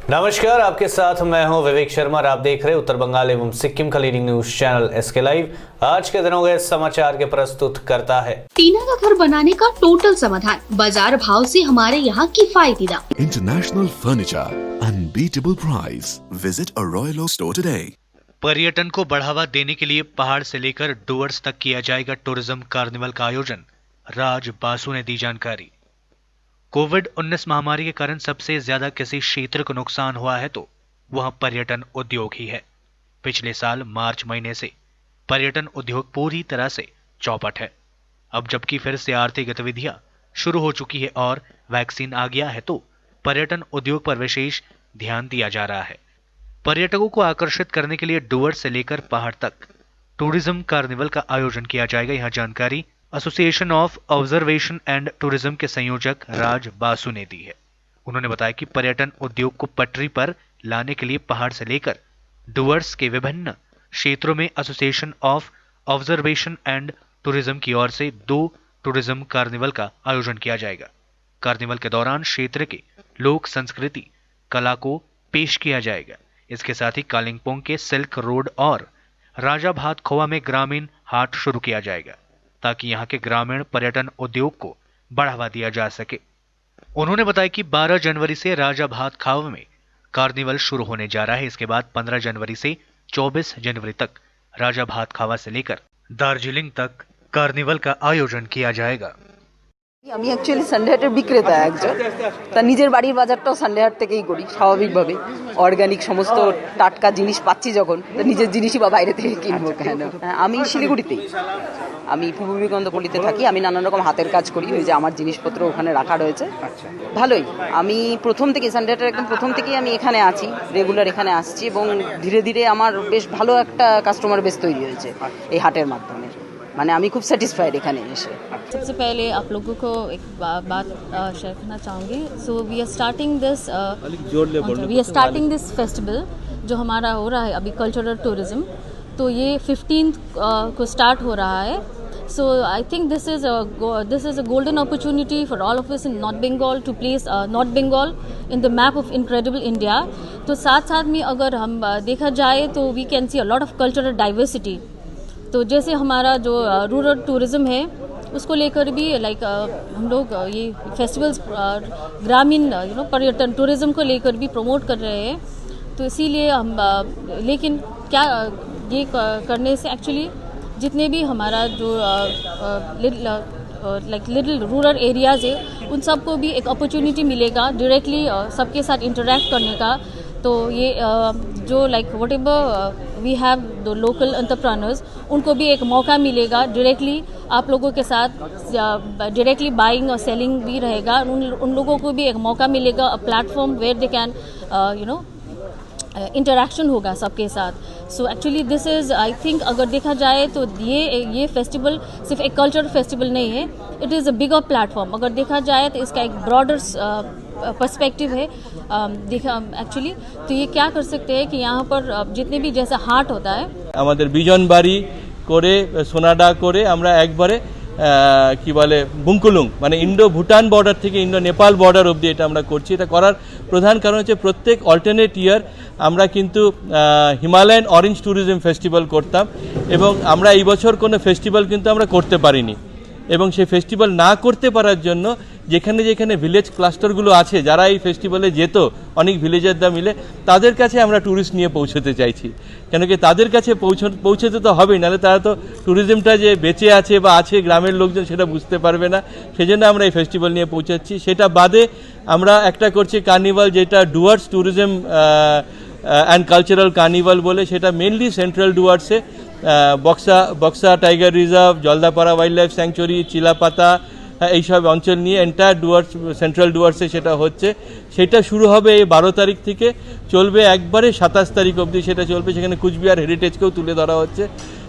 नमस्कार, आपके साथ मैं हूं विवेक शर्मा और आप देख रहे हैं उत्तर बंगाल एवं सिक्किम का leading news channel SK live. आज के दिनों के समाचार के प्रस्तुत करता है टीना का घर बनाने का टोटल समाधान, बाजार भाव से हमारे यहाँ किफायती दाम। International Furniture, unbeatable price. Visit a Royal Oak store today. पर्यटन को बढ़ावा देने के लिए पहाड़ से लेकर डुवर्स तक किया जाएगा टूरिज्म कार्निवल का आयोजन, राज बासु ने दी जानकारी। कोविड-19 महामारी के कारण सबसे ज्यादा किसी क्षेत्र को नुकसान हुआ है तो वह पर्यटन उद्योग ही है। पिछले साल मार्च महीने से पर्यटन उद्योग पूरी तरह से चौपट है। अब जबकि फिर से आर्थिक गतिविधियां शुरू हो चुकी है और वैक्सीन आ गया है तो पर्यटन उद्योग पर विशेष ध्यान दिया जा रहा है। पर्यटकों को आकर्षित करने के लिए डुवर्स से लेकर पहाड़ तक टूरिज्म कार्निवल का आयोजन किया जाएगा। यह जानकारी association of observation and tourism के संयोजक राज बासु ने दी है। उन्होंने बताया कि पर्यटन उद्योग को पटरी पर लाने के लिए पहाड़ से लेकर डुवर्स के विभिन्न क्षेत्रों में association of observation and tourism की ओर से 2 टूरिज्म कार्निवल का आयोजन किया जाएगा। कार्निवल के दौरान क्षेत्र के लोक संस्कृति कला को पेश किया जाएगा। इसके साथ ही कालिंपोंग के सिल्क रोड और राजाभात खोवा में ग्रामीण हाट शुरू किया जाएगा ताकि यहां के ग्रामीण पर्यटन उद्योग को बढ़ावा दिया जा सके। उन्होंने बताया कि 12 जनवरी से राजाभात खावा में कार्निवल शुरू होने जा रहा है। इसके बाद 15 जनवरी से 24 जनवरी तक राजाभात खावा से लेकर दार्जिलिंग तक कार्निवल का आयोजन किया जाएगा। আমি অ্যাকচুয়ালি সানডে হাটের বিক্রেতা একজন, তা নিজের বাড়ির বাজারটাও সানডে হাট থেকেই করি স্বাভাবিকভাবে। অর্গানিক সমস্ত টাটকা জিনিস পাচ্ছি যখন, তো নিজের জিনিসই বা বাইরে থেকে কিনবো কেন। আমি শিলিগুড়িতেই, আমি পূর্ব বিবেকানন্দপল্লিতে থাকি। আমি নানান রকম হাতের কাজ করি, ওই যে আমার জিনিসপত্র ওখানে রাখা রয়েছে। ভালোই, আমি প্রথম থেকে সানডে হাটের একদম প্রথম থেকেই আমি এখানে আছি, রেগুলার এখানে আসছি এবং ধীরে ধীরে আমার বেশ ভালো একটা কাস্টমার বেস তৈরি হয়েছে এই হাটের মাধ্যমে। মানে আমি খুব স্যাটিসফাইড এখানে এসে। सबसे पहले आप लोगों को एक बात शेयर करना चाहूँगी। So we are starting this festival जो हमारा हो रहा है अभी कल्चरल टूरिज्म, तो ये 15th को स्टार्ट हो रहा है। So I think this is a golden opportunity for all of us in North Bengal to place North Bengal in the map of incredible India. तो साथ साथ में अगर हम देखा जाए तो we can see a lot of cultural diversity. तो जैसे हमारा जो रूरल टूरिज़्म है उसको लेकर भी हम लोग ये फेस्टिवल्स ग्रामीण पर्यटन टूरिज़्म को लेकर भी प्रमोट कर रहे हैं। तो इसीलिए हम लेकिन क्या ये करने से एक्चुअली जितने भी हमारा जो लिटिल रूरल एरियाज़ है उन सबको भी एक अपॉर्चुनिटी मिलेगा डायरेक्टली सबके साथ इंटरेक्ट करने का। तो ये जो whatever we have the local entrepreneurs, उनको भी एक मौका मिलेगा डायरेक्टली आप लोगों के साथ डायरेक्टली बाइंग और सेलिंग भी रहेगा। उन लोगों को भी एक मौका मिलेगा, a platform where they can interaction होगा सबके साथ। So actually this is I think अगर देखा जाए तो ये फेस्टिवल सिर्फ एक कल्चरल फेस्टिवल नहीं है, it is a bigger platform. अगर देखा जाए तो इसका एक ब्रॉडर पर्सपेक्टिव है देखा एक्चुअली। तो ये क्या कर सकते हैं कि यहाँ पर जितने भी जैसा हाट होता है আমাদের বিজন বাড়ি করে সোনাডা করে আমরা একবারে কি বলে বুঙ্কুলুং মানে ইন্ডো ভুটান বর্ডার থেকে ইন্ডো নেপাল বর্ডার অবধি এটা আমরা করছি। এটা করার প্রধান কারণ হচ্ছে প্রত্যেক অল্টারনেট ইয়ার আমরা কিন্তু হিমালয়ান অরেঞ্জ ট্যুরিজম ফেস্টিভ্যাল করতাম এবং আমরা এই বছর কোনো ফেস্টিভ্যাল কিন্তু আমরা করতে পারিনি এবং সেই ফেস্টিভ্যাল না করতে পারার জন্য যেখানে যেখানে ভিলেজ ক্লাস্টারগুলো আছে যারা এই ফেস্টিভ্যালে যেত অনেক ভিলেজাররা মিলে তাদের কাছে আমরা ট্যুরিস্ট নিয়ে পৌঁছতে চাইছি। কেন কি তাদের কাছে পৌঁছতে তো হবেই, নাহলে তারা তো ট্যুরিজমটা যে বেঁচে আছে বা আছে গ্রামের লোকজন সেটা বুঝতে পারবে না। সেজন্য আমরা এই ফেস্টিভ্যাল নিয়ে পৌঁছাচ্ছি। সেটা বাদে আমরা একটা করছি কার্নিভাল, যেটা Dooars tourism and cultural carnival বলে, সেটা মেনলি সেন্ট্রাল ডুয়ার্সে Buxa tiger reserve, Jaldapara wildlife sanctuary, Chilapata এইসব অঞ্চল নিয়ে এন্টায়ার ডুয়ার্স সেন্ট্রাল ডুয়ার্সে সেটা হচ্ছে। সেটা শুরু হবে এই 12 তারিখ থেকে, চলবে একবারে 27 তারিখ অবধি সেটা চলবে। সেখানে কুচবিহার হেরিটেজকেও তুলে ধরা হচ্ছে।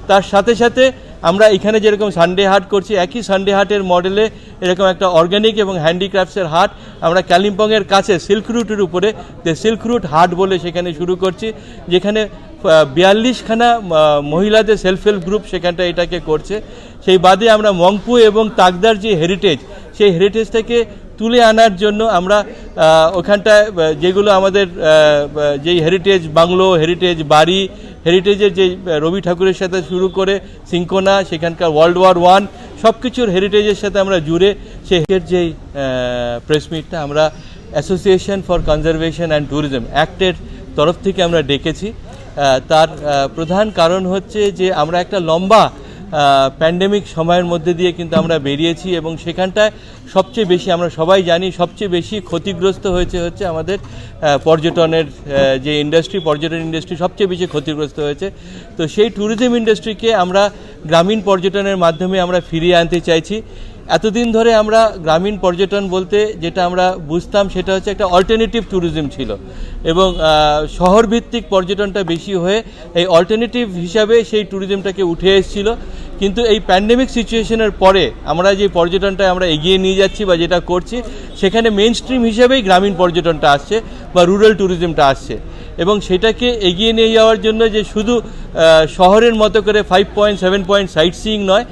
তার সাথে সাথে আমরা এখানে যেরকম সানডে হাট করছি, একই সানডে হাটের মডেলে এরকম একটা অর্গানিক এবং হ্যান্ডিক্রাফটসের হাট আমরা কালিম্পংয়ের কাছে সিল্ক রুটের উপরে সিল্ক রুট হাট বলে সেখানে শুরু করছি, যেখানে 42খানা মহিলাদের সেলফ হেল্প গ্রুপ সেখানটা এটাকে করছে। সেই বাদে আমরা মংপু এবং তাকদার যে হেরিটেজ, সেই হেরিটেজটাকে তুলে আনার জন্য আমরা ওখানটায় যেগুলো আমাদের যেই হেরিটেজ বাংলো, হেরিটেজ বাড়ি, হেরিটেজের যে রবি ঠাকুরের সাথে শুরু করে সিঙ্কোনা, সেখানকার ওয়ার্ল্ড ওয়ার 1 সব কিছুর হেরিটেজের সাথে আমরা জুড়ে সেই যেই প্রেস মিটটা আমরা association for conservation and tourism অ্যাক্টের তরফ থেকে আমরা ডেকেছি। তার প্রধান কারণ হচ্ছে যে আমরা একটা লম্বা প্যান্ডেমিক সময়ের মধ্যে দিয়ে কিন্তু আমরা বেরিয়েছি এবং সেখানটায় সবচেয়ে বেশি আমরা সবাই জানি সবচেয়ে বেশি ক্ষতিগ্রস্ত হচ্ছে আমাদের পর্যটনের যে ইন্ডাস্ট্রি, পর্যটন ইন্ডাস্ট্রি সবচেয়ে বেশি ক্ষতিগ্রস্ত হয়েছে। তো সেই ট্যুরিজম ইন্ডাস্ট্রিকে আমরা গ্রামীণ পর্যটনের মাধ্যমে আমরা ফিরিয়ে আনতে চাইছি। এতদিন ধরে আমরা গ্রামীণ পর্যটন বলতে যেটা আমরা বুঝতাম সেটা হচ্ছে একটা অল্টারনেটিভ ট্যুরিজম ছিল এবং শহরভিত্তিক পর্যটনটা বেশি হয়ে এই অল্টারনেটিভ হিসাবে সেই ট্যুরিজমটাকে উঠে এসেছিল। কিন্তু এই প্যান্ডেমিক সিচুয়েশনের পরে আমরা যে পর্যটনটা আমরা এগিয়ে নিয়ে যাচ্ছি বা যেটা করছি সেখানে মেইন স্ট্রিম হিসাবেই গ্রামীণ পর্যটনটা আসছে বা রুরাল ট্যুরিজমটা আসছে এবং সেটাকে এগিয়ে নিয়ে যাওয়ার জন্য যে শুধু শহরের মতো করে 5 পয়েন্ট 7 পয়েন্ট সাইট সিইং নয়,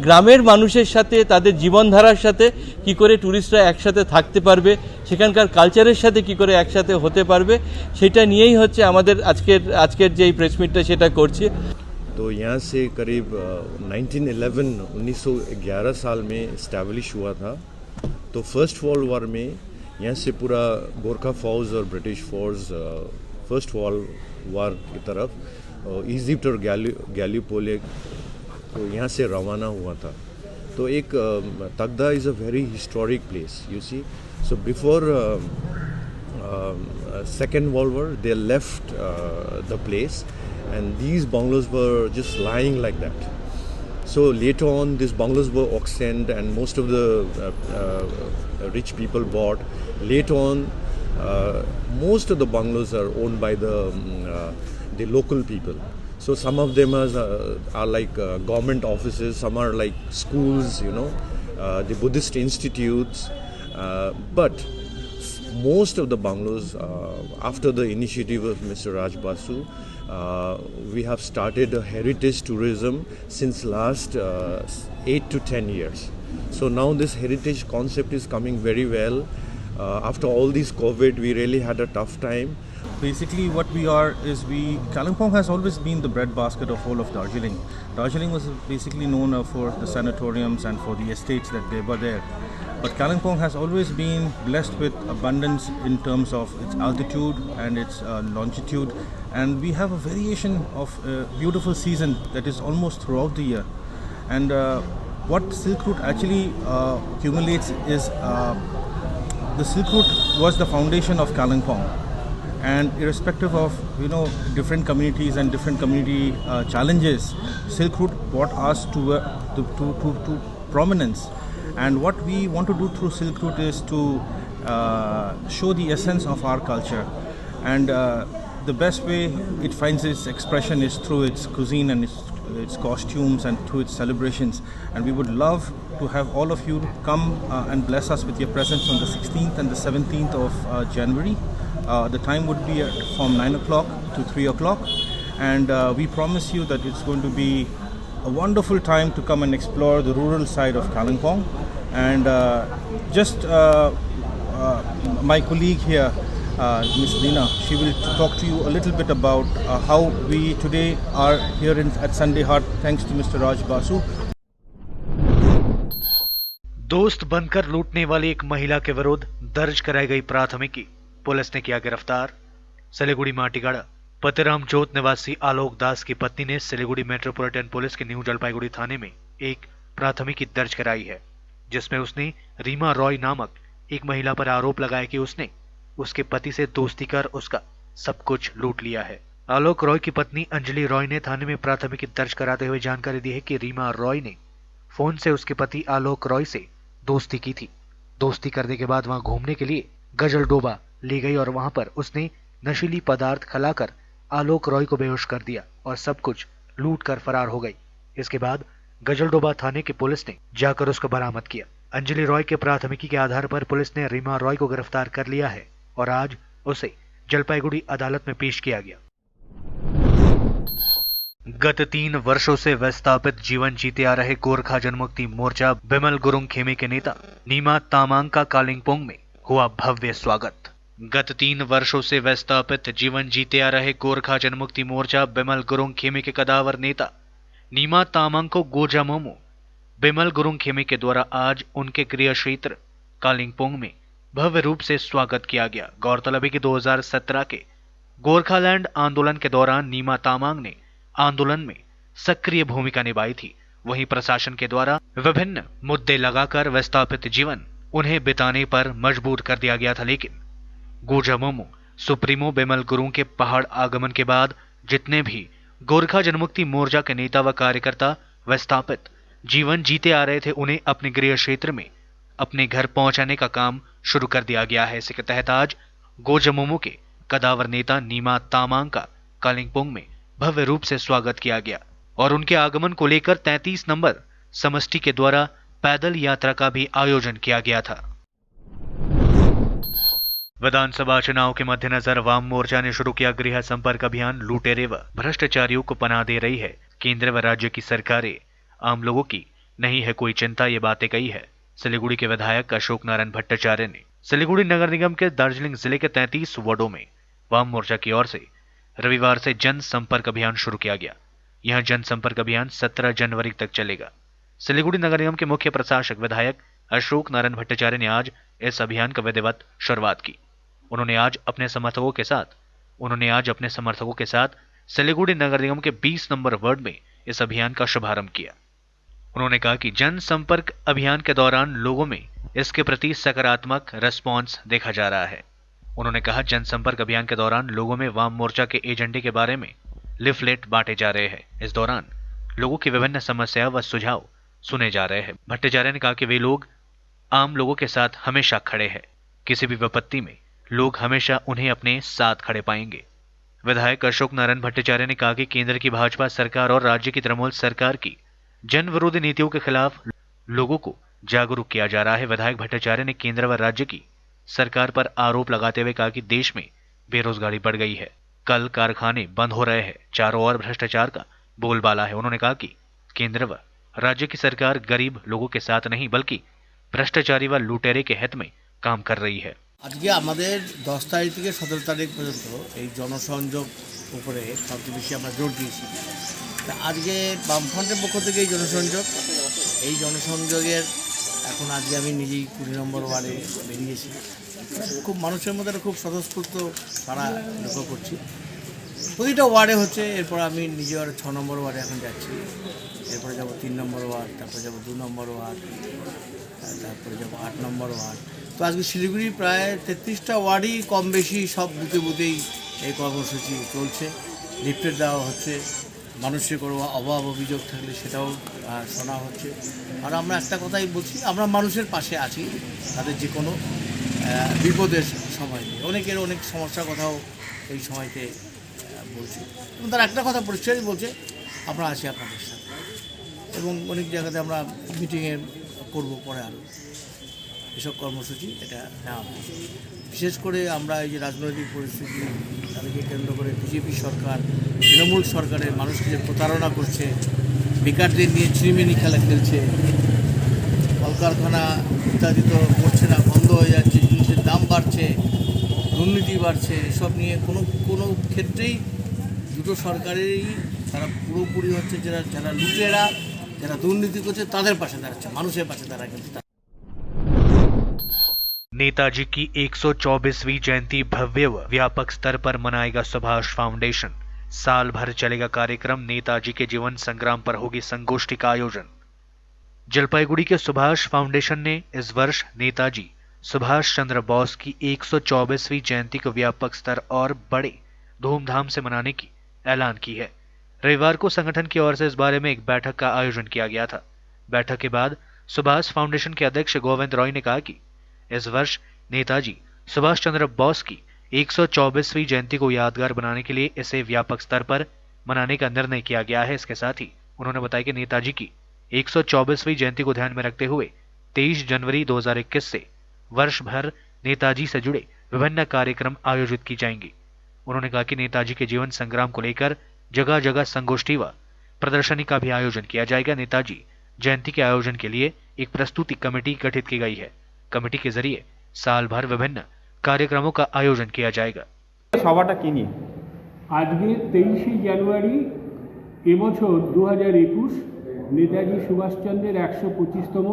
গ্রামের মানুষের সাথে তাদের জীবনধারার সাথে কি করে ট্যুরিস্টরা একসাথে থাকতে পারবে, সেখানকার কালচারের সাথে কি করে একসাথে হতে পারবে সেটা নিয়েই হচ্ছে আমাদের আজকের যে প্রেস মিটটা সেটা করছি। तो यहाँ से करीब 1911 साल में इस्टेब्लिश हुआ था। तो फर्स्ट वर्ल्ड वॉर में यहाँ से पूरा गोरखा फौज और ब्रिटिश फौज फर्स्ट वर्ल्ड वॉर की तरफ इजिप्ट और गैलीपोली तो यहाँ से रवाना हुआ था। तो एक Takdah is a very historic place you see. So before second world war they left the place and these bungalows were just lying like that. So later on these bungalows were auctioned and most of the rich people bought. Later on most of the bungalows are owned by the local people. So some of them are like government offices, some are like schools, you know, the Buddhist institutes, but most of the bungalows after the initiative of Mr. Raj Basu, we have started a heritage tourism since last 8 to 10 years. So now this heritage concept is coming very well. After all this COVID, we really had a tough time. Basically what we are is Kalimpong has always been the breadbasket of all of Darjeeling. Darjeeling was basically known for the sanatoriums and for the estates that they were there. But Kalimpong has always been blessed with abundance in terms of its altitude and its longitude, and we have a variation of beautiful season that is almost throughout the year. And what Silk Route actually accumulates is the Silk Route was the foundation of Kalimpong, and irrespective of different communities and different community challenges, Silk Route brought us to prominence. And what we want to do through Silk Route is to show the essence of our culture, and the best way it finds its expression is through its cuisine and its costumes and through its celebrations. And we would love to have all of you come and bless us with your presence on the 16th and the 17th of January. The time would be from 9 o'clock to 3 o'clock, and we promise you that it's going to be a wonderful time to come and explore the rural side of Kalimpong. And my colleague here, Ms. Dina, she will talk to you a little bit about how we today are here at Sunday Hut thanks to Mr. Raj Basu. दोस्त बनकर लूटने वाली एक महिला के विरुद्ध दर्ज कराई गई प्राथमिकी, पुलिस ने किया गिरफ्तार। सिलीगुड़ी माटीगाड़ा पतिराम जोत निवासी आलोक दास की पत्नी ने सिलीगुड़ी मेट्रोपॉलिटन पुलिस के न्यू जलपाईगुड़ी थाने में एक प्राथमिकी दर्ज कराई है, जिसमें उसने रीमा रॉय नामक एक महिला पर आरोप लगाया कि उसने उसके पति से दोस्ती कर उसका सब कुछ लूट लिया है। आलोक रॉय की पत्नी अंजलि रॉय ने थाने में प्राथमिकी दर्ज कराते हुए जानकारी दी है कि रीमा रॉय ने फोन से उसके पति आलोक रॉय से दोस्ती की थी। दोस्ती करने के बाद वहां घूमने के लिए गजल डोबा ले गई और वहां पर उसने नशीली पदार्थ खिलाकर आलोक रॉय को बेहोश कर दिया और सब कुछ लूट कर फरार हो गई। इसके बाद गजलडोबा थाने की पुलिस ने जाकर उसको बरामद किया। अंजलि रॉय के प्राथमिकी के आधार पर पुलिस ने रीमा रॉय को गिरफ्तार कर लिया है और आज उसे जलपाईगुड़ी अदालत में पेश किया गया। गत 3 वर्षों से विस्थापित जीवन जीते आ रहे गोरखा जनमुक्ति मोर्चा बिमल गुरुंग खेमे के नेता नीमा तामांग का कालिंपोंग में हुआ भव्य स्वागत। गत 3 वर्षों से विस्थापित जीवन जीते आ रहे गोरखा जनमुक्ति मोर्चा बिमल गुरुंग खेमे के कदावर नेता नीमा तामांग को गोजामोमो बिमल गुरुंग खेमे के द्वारा आज उनके गृह क्षेत्र कालिंपोंग में भव्य रूप से स्वागत किया गया। गौरतलब है कि 2017 के गोरखालैंड आंदोलन के दौरान नीमा तामांग ने आंदोलन में सक्रिय भूमिका निभाई थी। वहीं प्रशासन के द्वारा विभिन्न मुद्दे लगाकर विस्थापित जीवन उन्हें बिताने पर मजबूर कर दिया गया था, लेकिन गोजामोमो सुप्रीमो बिमल गुरुंग के पहाड़ आगमन के बाद जितने भी गोरखा जनमुक्ति मोर्चा के नेता व कार्यकर्ता विस्थापित जीवन जीते आ रहे थे, उन्हें अपने गृह क्षेत्र में अपने घर पहुंचाने का काम शुरू कर दिया गया है। इसी के तहत आज गोजामोमो के कदावर नेता नीमा तामांग का कालिंपोंग में भव्य रूप से स्वागत किया गया और उनके आगमन को लेकर 33 नंबर समष्टि के द्वारा पैदल यात्रा का भी आयोजन किया गया था। विधानसभा चुनाव के मद्देनजर वाम मोर्चा ने शुरू किया गृह संपर्क अभियान। लुटेरे व भ्रष्टाचारियों को पनाह दे रही है केंद्र व राज्य की सरकारें, आम लोगों की नहीं है कोई चिंता, ये बातें कही है सिलीगुड़ी के विधायक अशोक नारायण भट्टाचार्य ने। सिलीगुड़ी नगर निगम के दार्जिलिंग जिले के 33 वार्डों में वाम मोर्चा की ओर से रविवार से जन संपर्क अभियान शुरू किया गया। यह जनसंपर्क अभियान 17 जनवरी तक चलेगा। सिलीगुड़ी नगर निगम के मुख्य प्रशासक विधायक अशोक नारायण भट्टाचार्य ने आज इस अभियान का विधिवत शुरुआत की। उन्होंने आज अपने समर्थकों के साथ सिलीगुड़ी नगर निगम के 20 नंबर वार्ड में इस अभियान का शुभारंभ किया। उन्होंने कहा कि जनसंपर्क अभियान के दौरान लोगों में इसके प्रति सकारात्मक रिस्पॉन्स देखा जा रहा है। उन्होंने कहा जनसंपर्क अभियान के दौरान लोगों में वाम मोर्चा के एजेंडे के बारे में लिफलेट बांटे जा रहे हैं। इस दौरान लोगों की विभिन्न समस्याएं व सुझाव सुने जा रहे हैं। भट्टाचार्य ने कहा कि वे लोग आम लोगों के साथ हमेशा खड़े हैं, किसी भी विपत्ति में लोग हमेशा उन्हें अपने साथ खड़े पाएंगे। विधायक अशोक नारायण भट्टाचार्य ने कहा कि केंद्र की भाजपा सरकार और राज्य की तृणमूल सरकार की जन विरोधी नीतियों के खिलाफ लोगों को जागरूक किया जा रहा है। विधायक भट्टाचार्य ने केंद्र व राज्य की सरकार पर आरोप लगाते हुए कहा कि देश में बेरोजगारी बढ़ गई है, कल कारखाने बंद हो रहे हैं, चारों ओर भ्रष्टाचार का बोलबाला है। उन्होंने कहा कि केंद्र व राज्य की सरकार गरीब लोगों के साथ नहीं बल्कि भ्रष्टाचारी व लुटेरे के हित में काम कर रही है। আজকে আমাদের 10 তারিখ থেকে 17 তারিখ পর্যন্ত এই জনসংযোগ উপরে সবচেয়ে বেশি আমরা জোর দিয়েছি। তা আজকে বামফ্রন্টের পক্ষ থেকে এই জনসংযোগের এখন আজকে আমি নিজেই 20 নম্বর ওয়ার্ডে বেরিয়েছি। খুব মানুষের মধ্যে খুব স্বতঃস্ফূর্ত সাড়া লক্ষ্য করছি। প্রতিটা ওয়ার্ডে হচ্ছে, এরপর আমি নিজে 6 নম্বর ওয়ার্ডে এখন যাচ্ছি, এরপরে যাব 3 নম্বর ওয়ার্ড, তারপরে যাব 2 নম্বর ওয়ার্ড, তারপরে যাব 8 নম্বর ওয়ার্ড। তো আজকে শিলিগুড়ি প্রায় 33টা ওয়ার্ডই কম বেশি সব বুথেই এই কর্মসূচি চলছে। লিফলেট দেওয়া হচ্ছে, মানুষের কোনো অভাব অভিযোগ থাকলে সেটাও শোনা হচ্ছে। আর আমরা একটা কথাই বলছি, আমরা মানুষের পাশে আছি, তাদের যে কোনো বিপদের সময় অনেকের অনেক সমস্যার কথাও এই সময়তে বলছি এবং তার একটা কথা পরিষ্কারই বলছে, আমরা আছি আপনাদের সাথে। এবং অনেক জায়গাতে আমরা মিটিংয়ে করবো পরে আরও এসব কর্মসূচি এটা নেওয়া হয়েছে। বিশেষ করে আমরা এই যে রাজনৈতিক পরিস্থিতি তাদেরকে কেন্দ্র করে বিজেপি সরকার তৃণমূল সরকারের মানুষকে যে প্রতারণা করছে, বেকারদের নিয়ে ছিনিমিনি খেলা খেলছে, কলকারখানা ইত্যাদি তো করছে না, বন্ধ হয়ে যাচ্ছে, জিনিসের দাম বাড়ছে, দুর্নীতি বাড়ছে, এসব নিয়ে কোনো ক্ষেত্রেই দুটো সরকারেরই তারা পুরোপুরি হচ্ছে যারা লুটেরা, যারা দুর্নীতি করছে তাদের পাশে দাঁড়াচ্ছে, মানুষের পাশে দাঁড়া। কিন্তু नेताजी की 124वीं जयंती भव्य व व्यापक स्तर पर मनाएगा सुभाष फाउंडेशन। साल भर चलेगा कार्यक्रम। नेताजी के जीवन संग्राम पर होगी संगोष्ठी का आयोजन। जलपाईगुड़ी के सुभाष फाउंडेशन ने इस वर्ष नेताजी सुभाष चंद्र बोस की 124वीं जयंती को व्यापक स्तर और बड़े धूमधाम से मनाने की ऐलान की है। रविवार को संगठन की ओर से इस बारे में एक बैठक का आयोजन किया गया था। बैठक के बाद सुभाष फाउंडेशन के अध्यक्ष गोविंद रॉय ने कहा कि इस वर्ष नेताजी सुभाष चंद्र बोस की 124वीं जयंती को यादगार बनाने के लिए इसे व्यापक स्तर पर मनाने का निर्णय किया गया है। इसके साथ ही उन्होंने बताया कि नेताजी की 124वीं जयंती को ध्यान में रखते हुए 23 जनवरी 2021 से वर्ष भर नेताजी से जुड़े विभिन्न कार्यक्रम आयोजित की जाएंगी। उन्होंने कहा कि नेताजी के जीवन संग्राम को लेकर जगह जगह संगोष्ठी व प्रदर्शनी का भी आयोजन किया जाएगा। नेताजी जयंती के आयोजन के लिए एक प्रस्तुति कमेटी गठित की गई है। कमेटी के जरिए साल भर विभिन्न कार्यक्रमों का आयोजन किया जाएगा। সভাটা কি নিয়ে? আজকে 23শে জানুয়ারি এবছর 2021 নেতাজি সুভাষচন্দ্রের 125তম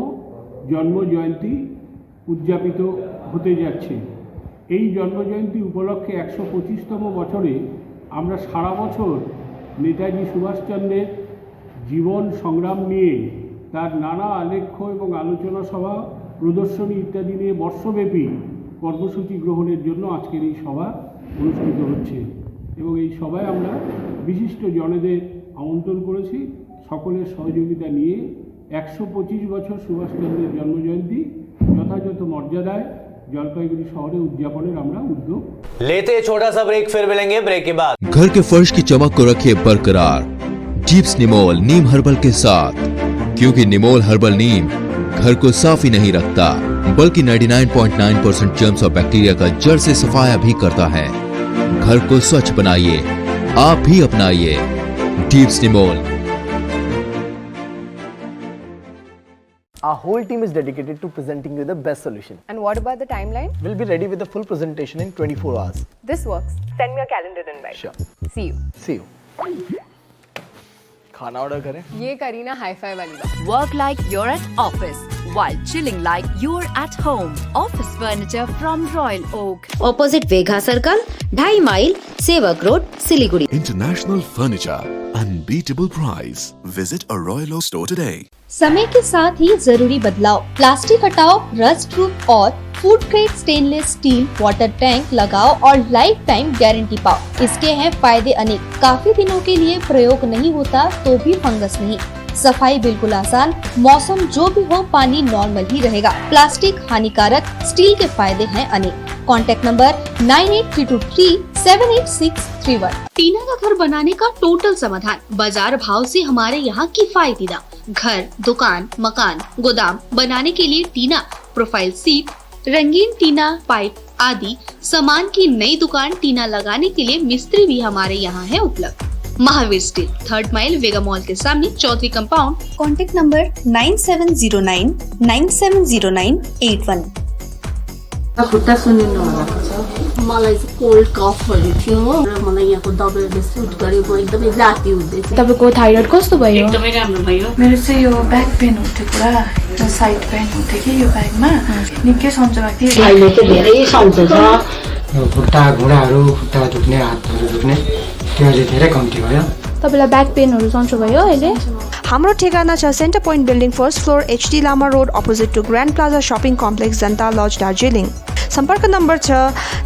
জন্মজয়ন্তী উদযাপিত হতে যাচ্ছে। এই জন্মজয়ন্তী উপলক্ষে 125তম বছরে আমরা সারা বছর নেতাজি সুভাষচন্দ্রের জীবন সংগ্রাম নিয়ে তার নানা আলেখ্য এবং আলোচনা সভা, প্রদর্শনী ইত্যাদি নিয়ে বর্ষব্যাপী কর্মসূচি গ্রহণের জন্য আজকের এই সভা অনুষ্ঠিত হচ্ছে এবং এই সভায় আমরা বিশিষ্ট জনেদের আমন্ত্রণ করেছি। সকলের সহযোগিতা নিয়ে 125 বছর সুভাষচন্দ্রের জন্মজয়ন্তী যথাযথ মর্যাদায় জলপাইগুড়ি শহরে উদযাপনের আমরা উদ্যোগ लेते हैं छोटा सा ब्रेक, फिर मिलेंगे ब्रेक के बाद। घर के फर्श की चमक को रखिए बरकरार जीप्स निमोल नीम हर्बल के साथ, क्योंकि निमोल हर्बल नीम घर को साफ ही नहीं रखता बल्कि 99.9% जर्म्स और बैक्टीरिया का जड़ से सफाया भी करता है। घर को स्वच्छ बनाइए, आप भी अपनाइए jeeps Nimol. Our whole team is dedicated to presenting you the best solution. And what about the timeline? We'll be ready with the full presentation in 24 hours. This works. Send me a calendar invite. Sure. See you. See you. खाना order करें? ये करी ना hi-fi वाली बात। Work like you're at office while chilling like you're at home. Office furniture from Royal Oak. Opposite Vegha Circle, 2.5 mile, Sevak Road, Siliguri. International Furniture, unbeatable price. Visit a Royal Oak store today. समय के साथ ही जरूरी बदलाव, plastic हटाओ, rust proof और food grade stainless still water tank लगाओ और life time guarantee पाओ। इसके हैं फायदे अनेक। काफी दिनों के लिए प्रयोग नहीं होता तो भी फंगस नहीं, सफाई बिल्कुल आसान, मौसम जो भी हो पानी नॉर्मल ही रहेगा। प्लास्टिक हानिकारक, स्टील के फायदे हैं अनेक। Contact number 9832378631। टीना का घर बनाने का टोटल समाधान, बाजार भाव से हमारे यहाँ किफायती दाम। घर, दुकान, मकान, गोदाम बनाने के लिए टीना, प्रोफाइल सीट, रंगीन टीना, पाइप आदि सामान की नई दुकान टीना लगाने के लिए मिस्त्री भी हमारे यहाँ है उपलब्ध। महावीर स्टील, 3rd माइल, वेगा मॉल के सामने, चौधरी कंपाउंड। Contact number 9709970981। खुट्टा सुनिनु मलाई चाहिँ कोल्ड कफहरू थियो र मलाई यहाँको दबाईले सुट गरेको एकदमै जाती हुँदै थियो। तपाईको थाइरोइड कस्तो भयो? एकदमै राम्रो भयो। मेरो चाहिँ यो ब्याक पेन हुन्थ्यो पुरा, साइड पेन हुन्थ्यो कि यो ब्याकमा निकै सन्चो भएको थियो। अहिले चाहिँ धेरै सन्चो छ। खुट्टा घुँडाहरू, खुट्टा दुख्ने, हातहरू दुख्ने त्यो अहिले धेरै कम्ती भयो। तपाईलाई ब्याक पेनहरू सन्चो भयो अहिले? हाम्रो ठेगाना छ centre point building 1st floor HD Lama road opposite to grand plaza shopping complex जनता लज दार्जिलिङ। सम्पर्क नम्बर छ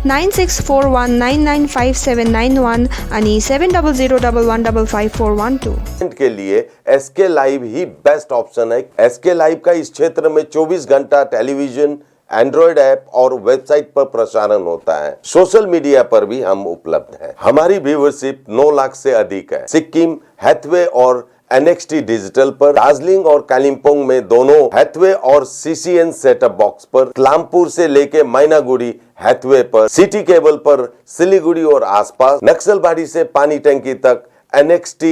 9641995791 अनि 7001155412। के लिए SK लाइव ही बेस्ट ऑप्शन है। SK लाइव का इस क्षेत्र में 24 घंटा टेलीविजन, एंड्रॉइड ऐप और वेबसाइट पर प्रसारण होता है। सोशल मीडिया पर भी हम उपलब्ध हैं। हमारी व्यूवरशिप 9 लाख से अधिक है। सिक्किम, हैथवे और NXT डिजिटल पर, दार्जिलिंग और कालिम्पोंग में दोनों हैथवे और CCN सेटअप बॉक्स पर, क्लामपुर से लेके मैनागुड़ी हैथवे पर, सिटी केबल पर, सिलीगुड़ी और आसपास, नक्सलबाड़ी से पानी टंकी तक NXT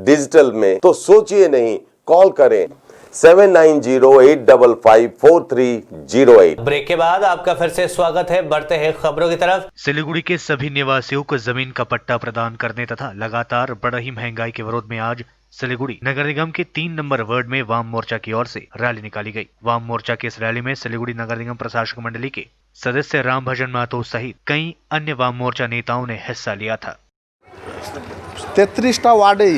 डिजिटल में। तो सोचिए नहीं, कॉल करें 7908554308। ब्रेक के बाद आपका फिर से स्वागत है। बढ़ते हैं खबरों की तरफ। सिलीगुड़ी के सभी निवासियों को जमीन का पट्टा प्रदान करने तथा लगातार बढ़ रही महंगाई के विरोध में आज सिलीगुड़ी नगर निगम के 3 नंबर वार्ड में वाम मोर्चा की ओर से रैली निकाली गई। वाम मोर्चा की इस रैली में सिलीगुड़ी नगर निगम प्रशासक मंडली के सदस्य राम भजन महतो सहित कई अन्य वाम मोर्चा नेताओं ने हिस्सा लिया था। 33টা ওয়ার্ডেই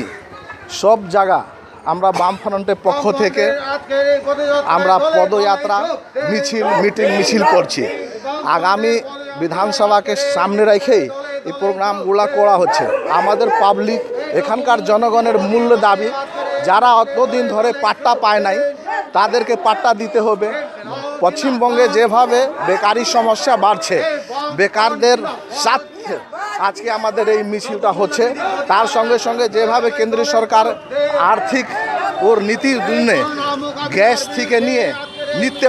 সব জায়গা আমরা বামফ্রন্টের পক্ষ থেকে আমরা পদযাত্রা মিছিল করছি। আগামী বিধানসভাকে সামনে রেখেই এই প্রোগ্রামগুলো করা হচ্ছে। আমাদের পাবলিক, এখানকার জনগণের মূল্য দাবি, যারা অতদিন ধরে পাট্টা পায় নাই তাদেরকে পাট্টা দিতে হবে। পশ্চিমবঙ্গে যেভাবে বেকারি সমস্যা বাড়ছে, বেকারদের সাথে আজকে আমাদের এই মিছিলটা হচ্ছে। তার সঙ্গে সঙ্গে যেভাবে কেন্দ্রীয় সরকার আর্থিক ওর নীতির জন্য গ্যাস থেকে নিয়ে নিত্য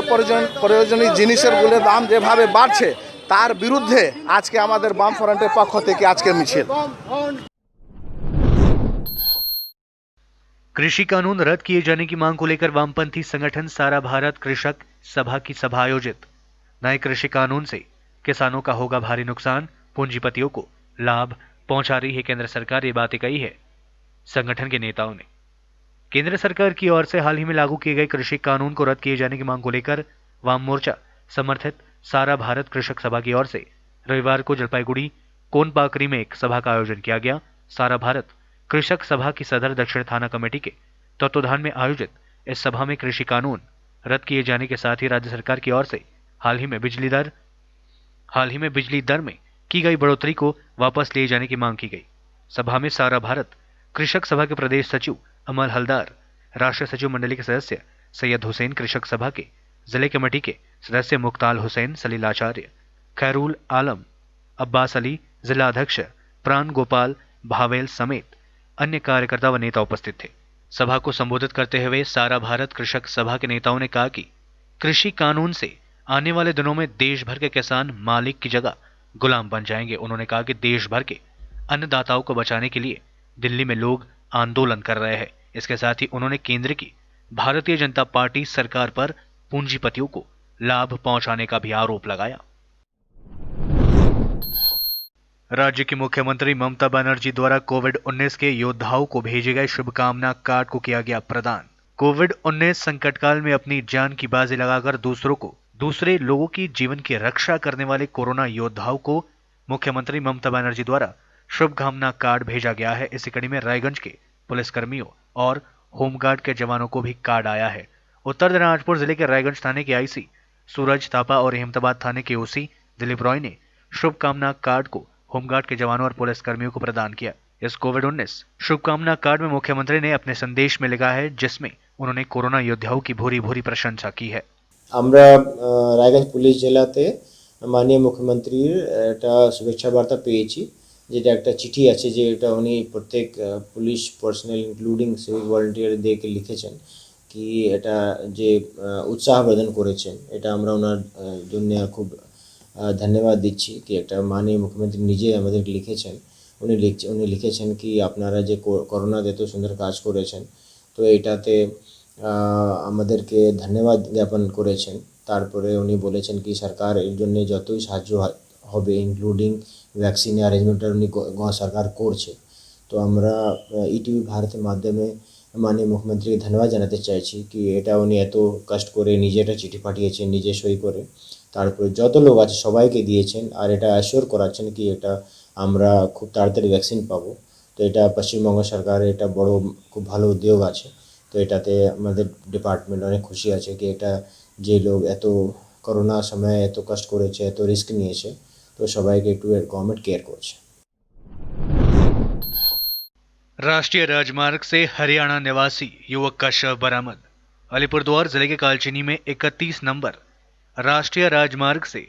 প্রয়োজনীয় জিনিসের দাম যেভাবে বাড়ছে তার বিরুদ্ধে আজকে আমাদের বামফ্রন্টের পক্ষ থেকে আজকে মিছিল। कृषि कानून रद्द किए जाने की मांग को लेकर वामपंथी संगठन सारा भारत कृषक सभा की सभा आयोजित। नए कृषि कानून से किसानों का होगा भारी नुकसान, पूंजीपतियों को लाभ पहुंचा रही है केंद्र सरकार, ये बातें कही है संगठन के नेताओं ने। केंद्र सरकार की ओर से हाल ही में लागू किए गए कृषि कानून को रद्द किए जाने की मांग को लेकर वाम मोर्चा समर्थित सारा भारत कृषक सभा की ओर से रविवार को जलपाईगुड़ी कोनपाकरी में एक सभा का आयोजन किया गया। सारा भारत कृषक सभा की सदर दक्षिण थाना कमेटी के तत्वाधान में आयोजित इस सभा में कृषि कानून रद्द किए जाने के साथ ही राज्य सरकार की ओर से हाल ही में बिजली दर में की गई बढ़ोतरी को वापस लिए जाने की मांग की गई। सभा में सारा भारत कृषक सभा के प्रदेश सचिव अमल हलदार, राष्ट्रीय सचिव मंडली के सदस्य सैयद हुसैन, कृषक सभा के जिले कमेटी के सदस्य मुख्ताल हुसैन, सलील आचार्य, खैरुल आलम, अब्बास अली, जिला अध्यक्ष प्राण गोपाल भावेल समेत अन्य कार्यकर्ता व नेता उपस्थित थे। सभा को संबोधित करते हुए सारा भारत कृषक सभा के नेताओं ने कहा कि कृषि कानून से आने वाले दिनों में देश भर के किसान मालिक की जगह गुलाम बन जाएंगे। उन्होंने कहा कि देश भर के अन्नदाताओं को बचाने के लिए दिल्ली में लोग आंदोलन कर रहे हैं। इसके साथ ही उन्होंने केंद्र की भारतीय जनता पार्टी सरकार पर पूंजीपतियों को लाभ पहुंचाने का भी आरोप लगाया। राज्य की मुख्यमंत्री ममता बनर्जी द्वारा कोविड-19 के योद्धाओं को भेजे गए शुभकामना कार्ड को किया गया प्रदान। कोविड-19 संकट काल में अपनी जान की बाजी लगाकर दूसरे लोगों की जीवन की रक्षा करने वाले कोरोना योद्धाओं को मुख्यमंत्री ममता बनर्जी द्वारा शुभकामना कार्ड भेजा गया है। इसी कड़ी में रायगंज के पुलिसकर्मियों और होमगार्ड के जवानों को भी कार्ड आया है। उत्तर दिनाजपुर जिले के रायगंज थाने के आईसी सूरज थापा और अहमदाबाद थाने के ओसी दिलीप रॉय ने शुभकामना कार्ड को होमगार्ड के जवानों और पुलिसकर्मियों को प्रदान किया। इस कोविड-19 शुभकामना कार्ड में मुख्यमंत्री ने अपने संदेश में लिखा है, जिसमें उन्होंने कोरोना योद्धाओं की भूरी भूरी प्रशंसा की है। আমরা রায়গঞ্জ পুলিশ জেলাতে মাননীয় মুখ্যমন্ত্রীর একটা শুভেচ্ছা বার্তা পেয়েছি, যেটা একটা চিঠি আছে যে এটা উনি প্রত্যেক পুলিশ পার্সোনাল ইনক্লুডিং সিভিক ভলান্টিয়ারদেরকে লিখেছেন কি এটা যে উৎসাহ প্রদান করেছেন, এটা আমরা ওনার জন্য খুব ধন্যবাদ দিচ্ছি কি একটা মাননীয় মুখ্যমন্ত্রী নিজে আমাদেরকে লিখেছেন। উনি লিখেছেন কি আপনারা যে করোনাতে এত সুন্দর কাজ করেছেন, তো এটাতে আমাদেরকে ধন্যবাদ জ্ঞাপন করেছেন। তারপরে উনি বলেছেন কি সরকার এর জন্য যতই সাহায্য হবে ইনক্লুডিং ভ্যাকসিন অ্যারেঞ্জমেন্টটা উনি সরকার করছে। তো আমরা ইটিভি ভারতের মাধ্যমে মাননীয় মুখ্যমন্ত্রীকে ধন্যবাদ জানাতে চাইছি কি এটা উনি এত কষ্ট করে নিজে একটা চিঠি পাঠিয়েছেন, নিজে সই করে, তারপরে যত লোক আছে সবাইকে দিয়েছেন আর এটা অ্যাসিওর করাচ্ছেন কি এটা আমরা খুব তাড়াতাড়ি ভ্যাকসিন পাবো। তো এটা পশ্চিমবঙ্গ সরকারের এটা বড় খুব ভালো উদ্যোগ আছে। তো এটাতে আমাদের ডিপার্টমেন্ট অনেক খুশি আছে কি এটা যে লোক এত করোনা সময়ে এত কষ্ট করেছে, এত রিস্ক নিয়েছে, তো সবাইকে একটু গভর্নমেंट কেয়ার করছে। राष्ट्रीय राजमार्ग से हरियाणा निवासी युवक का शव बरामद। अलीपुरद्वार जिले के कालचिनी में 31 नंबर राष्ट्रीय राजमार्ग से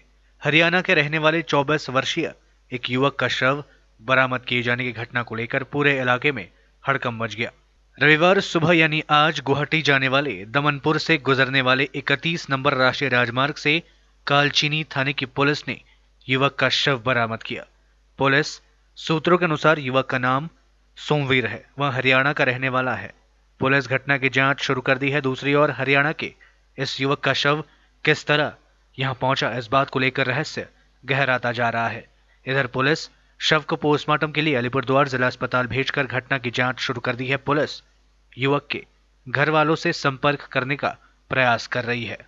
हरियाणा के रहने वाले 24 वर्षीय एक युवक का शव बरामद किए जाने की घटना को लेकर पूरे इलाके में हड़कंप मच गया। रविवार सुबह यानी आज गुवाहाटी जाने वाले दमनपुर से गुजरने वाले 31 नंबर राष्ट्रीय राजमार्ग से कालचीनी थाने की पुलिस ने युवक का शव बरामद किया। पुलिस सूत्रों के अनुसार युवक का नाम सोमवीर है, वह हरियाणा का रहने वाला है। पुलिस घटना की जांच शुरू कर दी है। दूसरी ओर हरियाणा के इस युवक का शव किस तरह यहां पहुंचा, इस बात को लेकर रहस्य गहराता जा रहा है। इधर पुलिस शव को पोस्टमार्टम के लिए अलीपुरद्वार जिला अस्पताल भेजकर घटना की जांच शुरू कर दी है। पुलिस युवक के घर वालों से संपर्क करने का प्रयास कर रही है।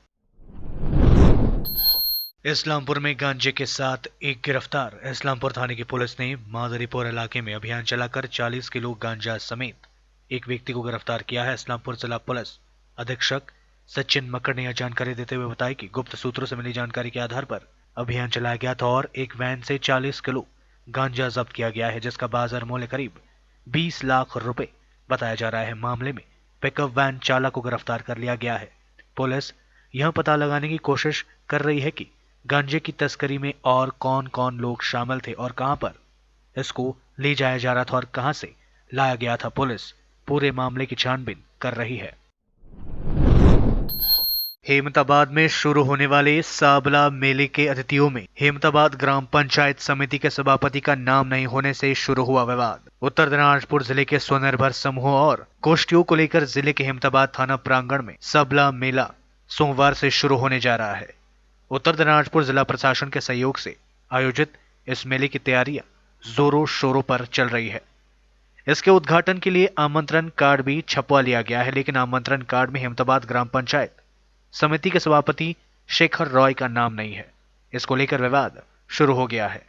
इस्लामपुर में गांजे के साथ एक गिरफ्तार। इस्लामपुर थाने की पुलिस ने मादरीपुर इलाके में अभियान चलाकर 40 किलो गांजा समेत एक व्यक्ति को गिरफ्तार किया है। इस्लामपुर जिला पुलिस अधीक्षक सचिन मक्कड़ ने यह जानकारी देते हुए बताया कि गुप्त सूत्रों से मिली जानकारी के आधार पर अभियान चलाया गया था और एक वैन से 40 किलो गांजा जब्त किया गया है, जिसका बाजार मूल्य करीब 20 लाख रुपए बताया जा रहा है। मामले में पिकअप वैन चालक को गिरफ्तार कर लिया गया है। पुलिस यह पता लगाने की कोशिश कर रही है कि गांजे की तस्करी में और कौन कौन लोग शामिल थे और कहां पर इसको ले जाया जा रहा था और कहां से लाया गया था। पुलिस पूरे मामले की छानबीन कर रही है। हेमताबाद में शुरू होने वाले साबला मेले के अतिथियों में हेमताबाद ग्राम पंचायत समिति के सभापति का नाम नहीं होने से शुरू हुआ विवाद। उत्तर दिनाजपुर जिले के स्वनिर्भर समूह और गोष्ठियों को लेकर जिले के हेमताबाद थाना प्रांगण में साबला मेला सोमवार से शुरू होने जा रहा है। उत्तर दिनाजपुर जिला प्रशासन के सहयोग से आयोजित इस मेले की तैयारियां जोरों शोरों पर चल रही है। इसके उद्घाटन के लिए आमंत्रण कार्ड भी छपवा लिया गया है, लेकिन आमंत्रण कार्ड में हेमताबाद ग्राम पंचायत समिति के सभापति शेखर रॉय का नाम नहीं है। इसको लेकर विवाद शुरू हो गया है।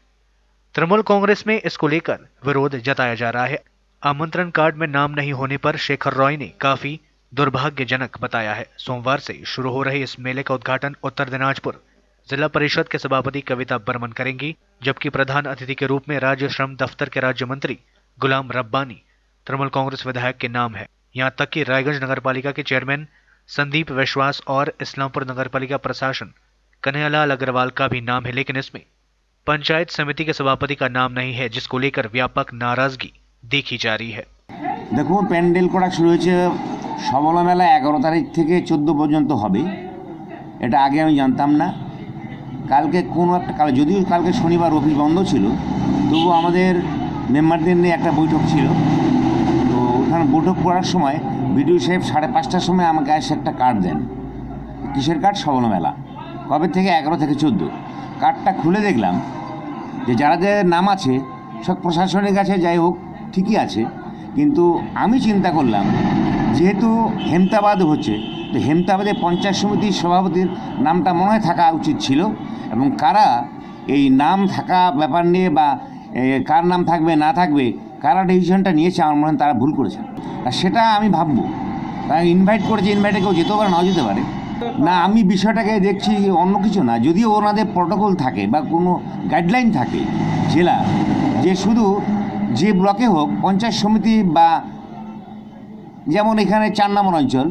तृणमूल कांग्रेस में इसको लेकर विरोध जताया जा रहा है। आमंत्रण कार्ड में नाम नहीं होने पर शेखर रॉय ने काफी दुर्भाग्यजनक बताया है। सोमवार से शुरू हो रहे इस मेले का उद्घाटन उत्तर दिनाजपुर जिला परिषद के सभापति कविता बर्मन करेंगी, जबकि प्रधान अतिथि के रूप में राज्य श्रम दफ्तर के राज्य मंत्री गुलाम रब्बानी तृणमूल कांग्रेस विधायक के नाम है। यहां तक कि रायगंज नगरपालिका के चेयरमैन संदीप विश्वास और इस्लामपुर नगरपालिका प्रशासन कन्हैयालाल अग्रवाल का भी नाम है, लेकिन इसमें पंचायत समिति के सभापति का नाम नहीं है, जिसको लेकर व्यापक नाराजगी देखी जा रही है। देखो প্যান্ডেল করা শুরু হয়েছে সবলা মেলা 11 তারিখ থেকে 14 পর্যন্ত হবে। এটা আগে আমি জানতাম না। কালকে কোনো একটা কাল যদিও কালকে শনিবার অফিস বন্ধ ছিল, তবু আমাদের মেম্বারদের নিয়ে একটা বৈঠক ছিল। তো ওখানে বৈঠক করার সময় বিডিও সাহেব 5:30টার সময় আমাকে এসে একটা কার্ড দেন। কিসের কার্ড? সবলা মেলা কবে থেকে? 11 থেকে 14। কার্ডটা খুলে দেখলাম যে যাদের নাম আছে সব প্রশাসনের কাছে, যাই হোক ঠিকই আছে, কিন্তু আমি চিন্তা করলাম যেহেতু হেমতাবাদ হচ্ছে, তো হেমতাবাদে পঞ্চায়েত সমিতির সভাপতির নামটা মনে হয় থাকা উচিত ছিল, এবং কারা এই নাম থাকা ব্যাপার নিয়ে বা কার নাম থাকবে না থাকবে কারা ডিসিশনটা নিয়েছে, আমার মনে হয় তারা ভুল করেছে। আর সেটা আমি ভাববো, তারা ইনভাইট করেছে, ইনভাইটে কেউ যেতেও পারে নাও যেতে পারে না। আমি বিষয়টাকে দেখছি অন্য কিছু না, যদিও ওনাদের প্রটোকল থাকে বা কোনো গাইডলাইন থাকে জেলা, যে শুধু যে ব্লকে হোক পঞ্চায়েত সমিতি বা যেমন এখানে 4 নম্বর অঞ্চল,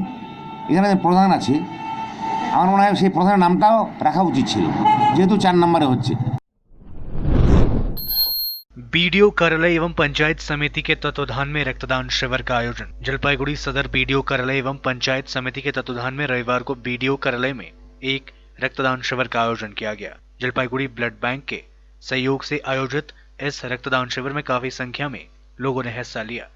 এখানে প্রধান আছে, আমার মনে হয় সেই প্রধানের নামটাও রাখা উচিত ছিল, যেহেতু 4 নম্বরে হচ্ছে। बीडीओ कार्यालय एवं पंचायत समिति के तत्वाधान में रक्तदान शिविर का आयोजन। जलपाईगुड़ी सदर बीडीओ कार्यालय एवं पंचायत समिति के तत्वाधान में रविवार को बीडीओ कार्यालय में एक रक्तदान शिविर का आयोजन किया गया। जलपाईगुड़ी ब्लड बैंक के सहयोग से आयोजित इस रक्तदान शिविर में काफी संख्या में लोगों ने हिस्सा लिया।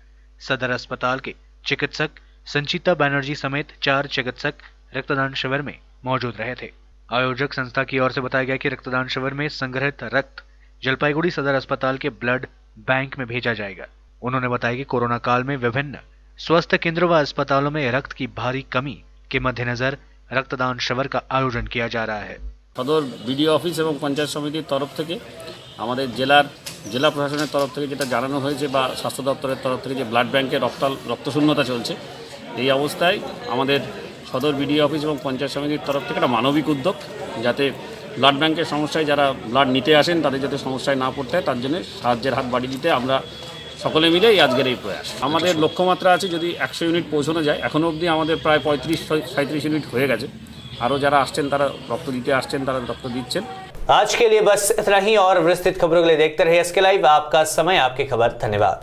सदर अस्पताल के चिकित्सक संचिता बनर्जी समेत 4 चिकित्सक रक्तदान शिविर में मौजूद रहे थे। आयोजक संस्था की ओर से बताया गया कि रक्तदान शिविर में संग्रहित रक्त जलपाईगुड़ी सदर अस्पताल के ब्लड बैंक में भेजा जाएगा। उन्होंने बताया कि कोरोना काल में विभिन्न स्वास्थ्य केंद्रों व अस्पतालों में रक्त की भारी कमी के मद्देनजर रक्तदान शिविर का आयोजन किया जा रहा है। सदर बीडीओ ऑफिस एवं पंचायत समितिर तरफ থেকে আমাদের জেলা প্রশাসনের তরফ থেকে যেটা জানানো হয়েছে বা স্বাস্থ্য দপ্তরের তরফ থেকে যে ব্লাড ব্যাংকের রক্তশূন্যতা চলছে, এই অবস্থায় আমাদের সদর বিডিও অফিস এবং পঞ্চায়েত সমিতির তরফ থেকে একটা মানবিক উদ্যোগ, যাতে ব্লাড ব্যাংকের সমস্যায় যারা ব্লাড নিতে আসেন তাদের যাতে সমস্যায় না পড়তে হয়, তার জন্য সাহায্যের হাত বাড়িয়ে দিতে আমরা সকলে মিলে আজকের এই প্রয়াস। আমাদের লক্ষ্যমাত্রা আছে যদি 100 ইউনিট পৌঁছানো যায়। এখনও অবধি আমাদের প্রায় 35-37 ইউনিট হয়ে গেছে। আরও যারা আসছেন তারা রক্ত দিতে আসছেন, তারা রক্ত দিচ্ছেন। आज के लिए बस इतना ही, और विस्तृत खबरों के लिए देखते रहिए एसके लाइव। आपका समय आपकी खबर। धन्यवाद।